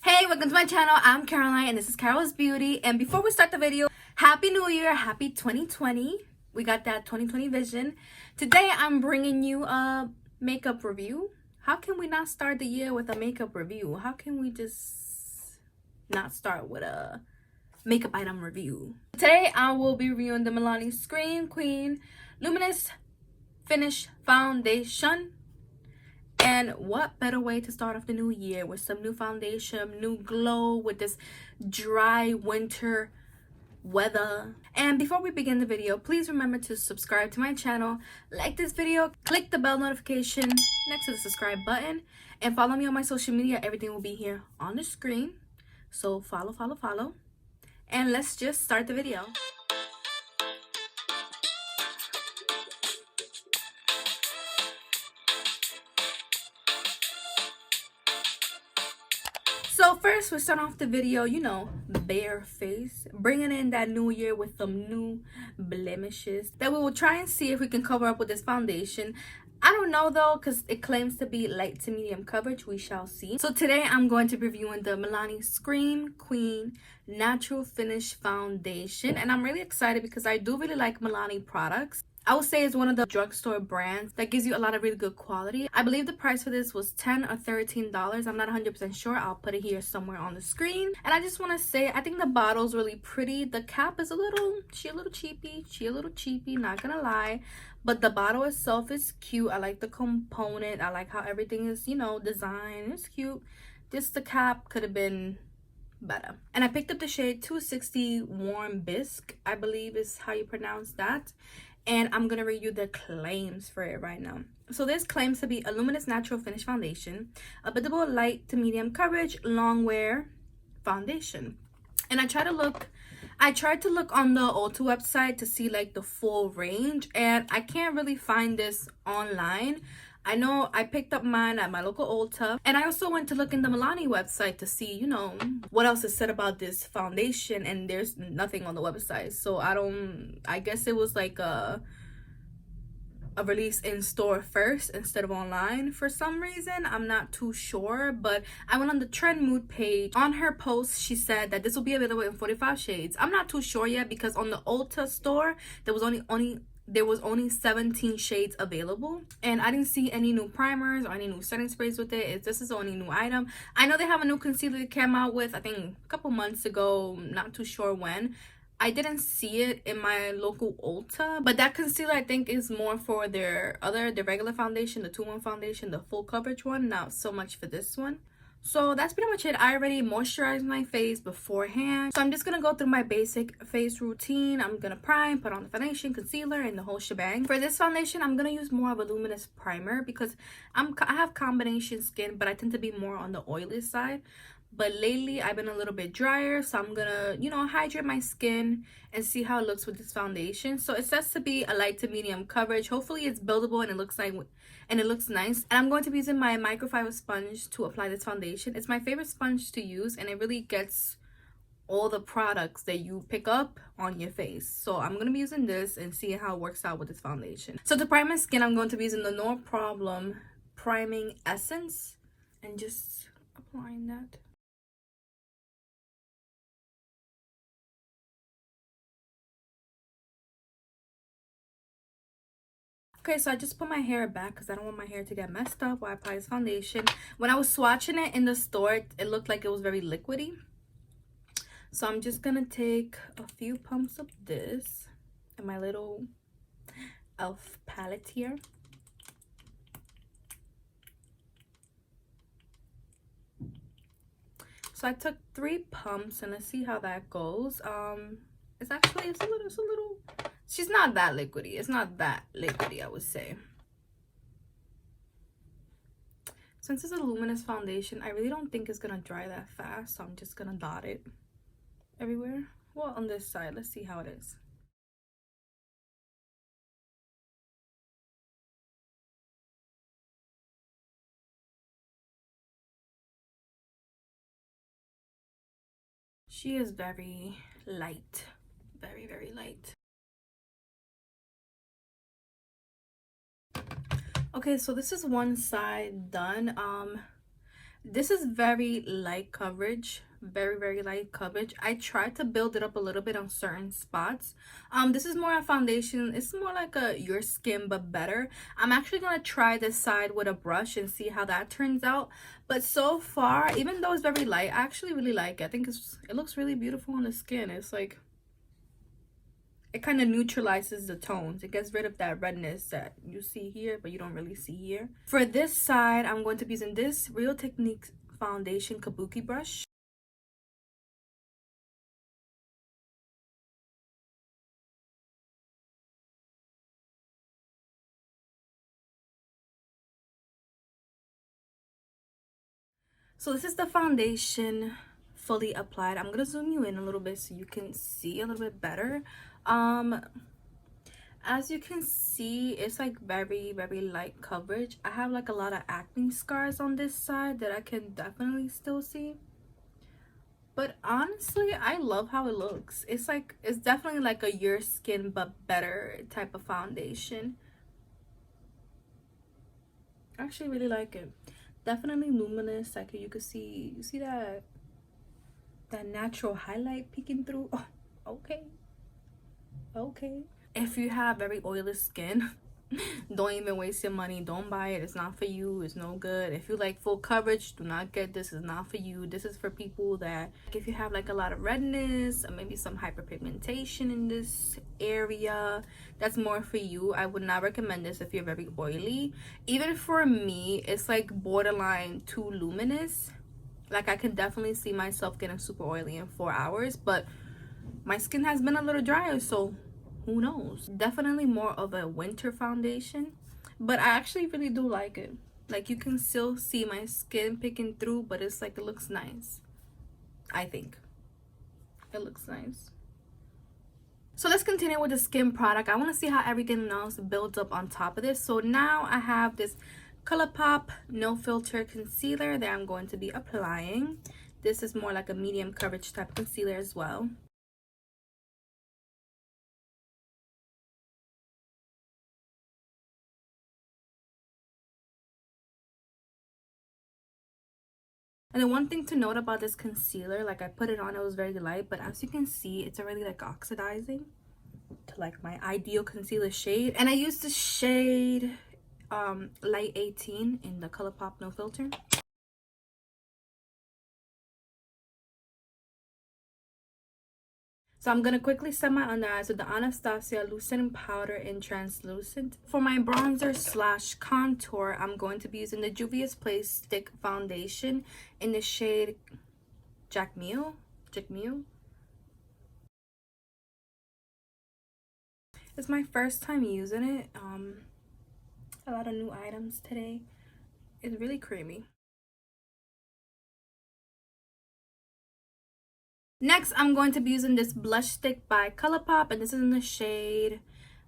Hey, welcome to my channel. I'm Caroline and this is Carol's Beauty. And before we start the video, Happy New Year, Happy 2020. We got that 2020 vision. Today I'm bringing you a makeup review. How can we not start the year with a makeup review? How can we just not start with a makeup item review? Today I will be reviewing the Milani Screen Queen Luminous Finish Foundation. And what better way to start off the new year with some new foundation, new glow with this dry winter weather. And before we begin the video, please remember to subscribe to my channel, like this video, click the bell notification next to the subscribe button, and follow me on my social media. Everything will be here on the screen. So follow. And let's just start the video. So first, we start off the video, bare face, bringing in that new year with some new blemishes that we will try and see if we can cover up with this foundation. I don't know though, because it claims to be light to medium coverage. We shall see. So today I'm going to be reviewing the Milani Screen Queen Natural Finish Foundation, and I'm really excited because I do really like Milani products. I would say it's one of the drugstore brands that gives you a lot of really good quality. I believe the price for this was $10 or $13. I'm not 100% sure. I'll put it here somewhere on the screen. And I just want to say, I think the bottle's really pretty. The cap is a little cheapy, not gonna lie. But the bottle itself is cute. I like the component. I like how everything is, designed. It's cute. Just the cap could have been better. And I picked up the shade 260 Warm Bisque, I believe is how you pronounce that. And I'm gonna read you the claims for it right now. So this claims to be a luminous natural finish foundation, a biddable light to medium coverage long wear foundation. And I tried to look on the Ulta website to see like the full range, and I can't really find this online. I know I picked up mine at my local Ulta, and I also went to look in the Milani website to see, what else is said about this foundation, and there's nothing on the website. So I guess it was like a release in store first instead of online for some reason. I'm not too sure, but I went on the Trend Mood page. On her post, she said that this will be available in 45 shades. I'm not too sure yet because on the Ulta store, there was only 17 shades available, and I didn't see any new primers or any new setting sprays with it. This is the only new item. I know they have a new concealer they came out with, I think a couple months ago, not too sure when. I didn't see it in my local Ulta, but that concealer I think is more for the regular foundation, the 2-in-1 foundation, the full coverage one, not so much for this one. So that's pretty much it. I already moisturized my face beforehand. So I'm just going to go through my basic face routine. I'm going to prime, put on the foundation, concealer, and the whole shebang. For this foundation, I'm going to use more of a luminous primer because I have combination skin, but I tend to be more on the oily side. But lately, I've been a little bit drier, so I'm gonna, hydrate my skin and see how it looks with this foundation. So it says to be a light to medium coverage. Hopefully, it's buildable and it looks nice. And I'm going to be using my microfiber sponge to apply this foundation. It's my favorite sponge to use, and it really gets all the products that you pick up on your face. So I'm gonna be using this and see how it works out with this foundation. So to prime my skin, I'm going to be using the No Problem Priming Essence and just applying that. Okay, so I just put my hair back because I don't want my hair to get messed up while I apply this foundation. When I was swatching it in the store, it looked like it was very liquidy. So I'm just going to take a few pumps of this in my little e.l.f. palette here. So I took 3 pumps and let's see how that goes. It's a little, she's not that liquidy. It's not that liquidy, I would say. Since it's a luminous foundation, I really don't think it's gonna dry that fast, so I'm just gonna dot it everywhere. Well, on this side, let's see how it is. She is very light, very light. Okay, so this is one side done. This is very light coverage, very light coverage. I tried to build it up a little bit on certain spots. This is more a foundation. It's more like a your skin but better. I'm actually gonna try this side with a brush and see how that turns out. But so far, even though it's very light, I actually really like it. I think it looks really beautiful on the skin. It's like, it kind of neutralizes the tones. It gets rid of that redness that you see here but you don't really see here. For this side, I'm going to be using this Real Techniques foundation kabuki brush. So this is the foundation fully applied. I'm gonna zoom you in a little bit so you can see a little bit better. As you can see, it's like very light coverage. I have like a lot of acne scars on this side that I can definitely still see, but honestly I love how it looks. It's like, it's definitely like a your skin but better type of foundation. I actually really like it. Definitely luminous. Like you could see, you see that natural highlight peeking through. Oh, okay. If you have very oily skin, don't even waste your money. Don't buy it. It's not for you. It's no good. If you like full coverage, do not get this. It's not for you. This is for people that, if you have like a lot of redness or maybe some hyperpigmentation in this area, that's more for you. I would not recommend this if you're very oily. Even for me, it's like borderline too luminous. Like I can definitely see myself getting super oily in 4 hours, but my skin has been a little drier, so who knows. Definitely more of a winter foundation, but I actually really do like it. Like you can still see my skin picking through, but it's like, it looks nice. I think it looks nice. So let's continue with the skin product. I want to see how everything else builds up on top of this. So now I have this Colourpop No Filter concealer that I'm going to be applying. This is more like a medium coverage type of concealer as well. And then one thing to note about this concealer, like I put it on, it was very light, but as you can see, it's already like oxidizing to like my ideal concealer shade. And I used the shade light 18 in the Colourpop No Filter. So I'm gonna quickly set my under eyes with the Anastasia Loosening Powder in Translucent. For my bronzer slash contour, I'm going to be using the Juvias Place Stick Foundation in the shade Jacmile. It's my first time using it. A lot of new items today. It's really creamy. Next, I'm going to be using this blush stick by Colourpop, and this is in the shade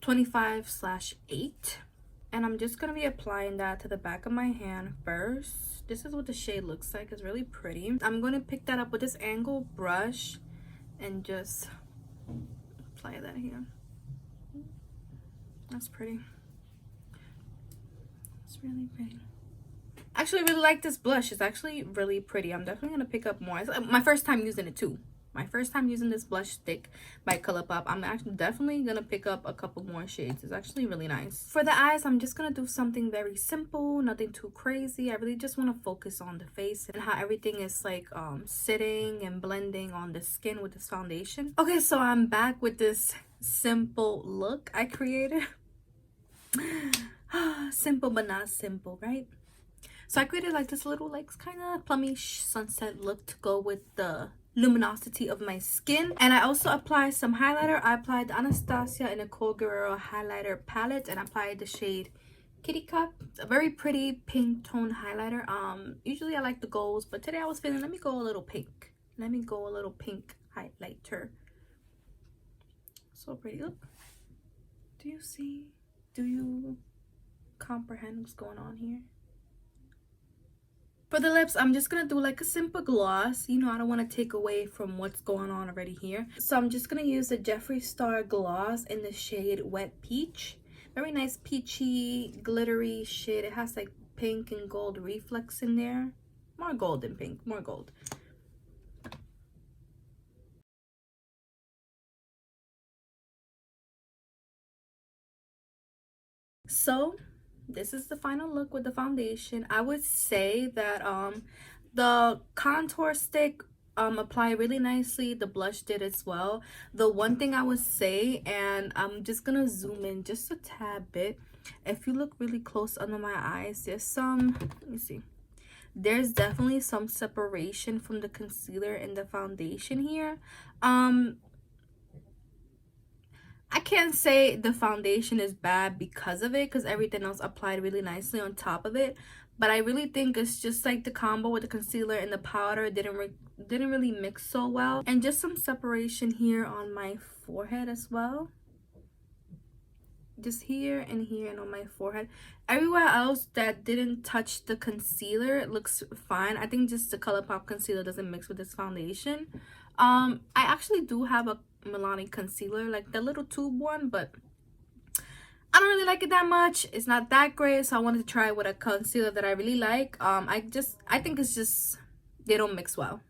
25/8. And I'm just going to be applying that to the back of my hand first. This is what the shade looks like. It's really pretty. I'm going to pick that up with this angle brush and just apply that here. That's pretty. It's really pretty. I actually really like this blush. It's actually really pretty. I'm definitely going to pick up more. It's my first time using it too. My first time using this blush stick by Colourpop. I'm actually definitely gonna pick up a couple more shades. It's actually really nice. For the eyes, I'm just gonna do something very simple, nothing too crazy. I really just want to focus on the face and how everything is like sitting and blending on the skin with this foundation. Okay, so I'm back with this simple look I created. Simple but not simple, right? So I created like this little like kind of plummy sunset look to go with the luminosity of my skin. And I also applied some highlighter. I applied the Anastasia and Nicole Guerrero highlighter palette and applied the shade Kitty Cat. It's a very pretty pink tone highlighter. Usually I like the golds, but today I was feeling, let me go a little pink. Let me go a little pink highlighter. So pretty. Look. Do you see? Do you comprehend what's going on here? For the lips, I'm just gonna do like a simple gloss. You know, I don't want to take away from what's going on already here. So I'm just gonna use the Jeffree Starr Gloss in the shade Wet Peach. Very nice peachy, glittery shade. It has like pink and gold reflex in there. more golden pink, more gold. So this is the final look with the foundation. I would say that the contour stick applied really nicely. The blush did as well. The one thing I would say, and I'm just gonna zoom in just a tad bit, if you look really close under my eyes, there's some, let me see, there's definitely some separation from the concealer and the foundation here. I can't say the foundation is bad because of it, because everything else applied really nicely on top of it. But I really think it's just like the combo with the concealer and the powder didn't really mix so well. And just some separation here on my forehead as well. Just here and on my forehead. Everywhere else that didn't touch the concealer, it looks fine. I think just the Colourpop concealer doesn't mix with this foundation. I actually do have a Milani concealer, like the little tube one, but I don't really like it that much. It's not that great, so I wanted to try with a concealer that I really like. I think it's just they don't mix well.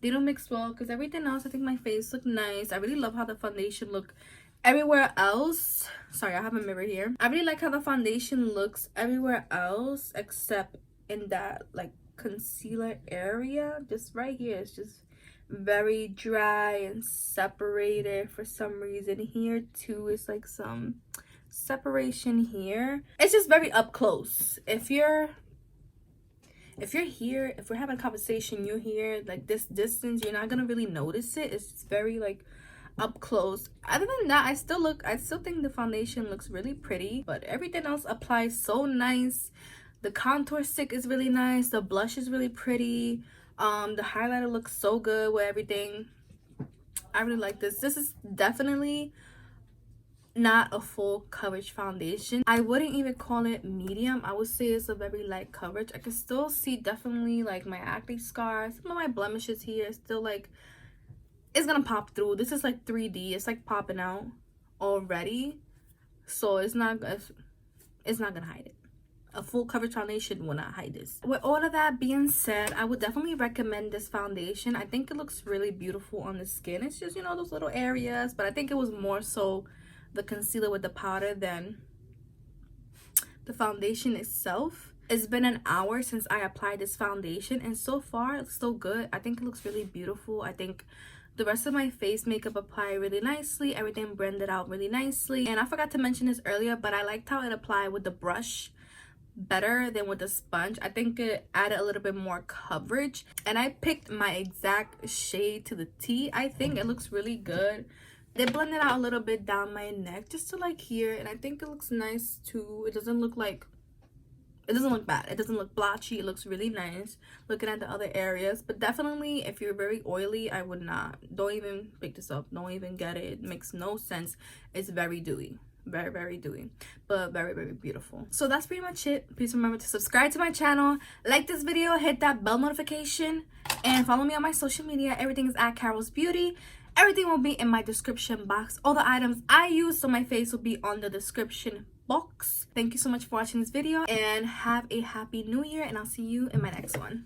They don't mix well because everything else, I think my face looked nice. I really love how the foundation looked everywhere else. Sorry, I have a mirror here. I really like how the foundation looks everywhere else except in that like concealer area. Just right here, it's just very dry and separated for some reason. Here too is like some separation here. It's just very up close. If you're here, if we're having a conversation, you're here, like this distance, you're not gonna really notice it. It's just very like up close. Other than that, I still think the foundation looks really pretty, but everything else applies so nice. The contour stick is really nice. The blush is really pretty. The highlighter looks so good with everything. I really like this. This is definitely not a full coverage foundation. I wouldn't even call it medium. I would say it's a very light coverage. I can still see definitely like my acne scars, some of my blemishes here still, like it's gonna pop through. This is like 3D. It's like popping out already, so it's not gonna hide it. A full coverage foundation will not hide this. With all of that being said, I would definitely recommend this foundation. I think it looks really beautiful on the skin. It's just, you know, those little areas, but I think it was more so the concealer with the powder than the foundation itself. It's been an hour since I applied this foundation, and so far it's still good. I think it looks really beautiful. I think the rest of my face makeup applied really nicely. Everything blended out really nicely. And I forgot to mention this earlier, but I liked how it applied with the brush better than with the sponge. I think it added a little bit more coverage, and I picked my exact shade to the T. I think it looks really good. They blended out a little bit down my neck just to like here, and I think it looks nice too. It doesn't look bad. It doesn't look blotchy. It looks really nice looking at the other areas. But definitely if you're very oily, I would not, don't even pick this up. Don't even get it. It makes no sense. It's very dewy, very dewy, but very beautiful. So that's pretty much it. Please remember to subscribe to my channel, like this video, hit that bell notification, and follow me on my social media. Everything is at Carol's Beauty. Everything will be in my description box. All the items I use on my face will be on the description box. Thank you so much for watching this video, and have a happy new year, and I'll see you in my next one.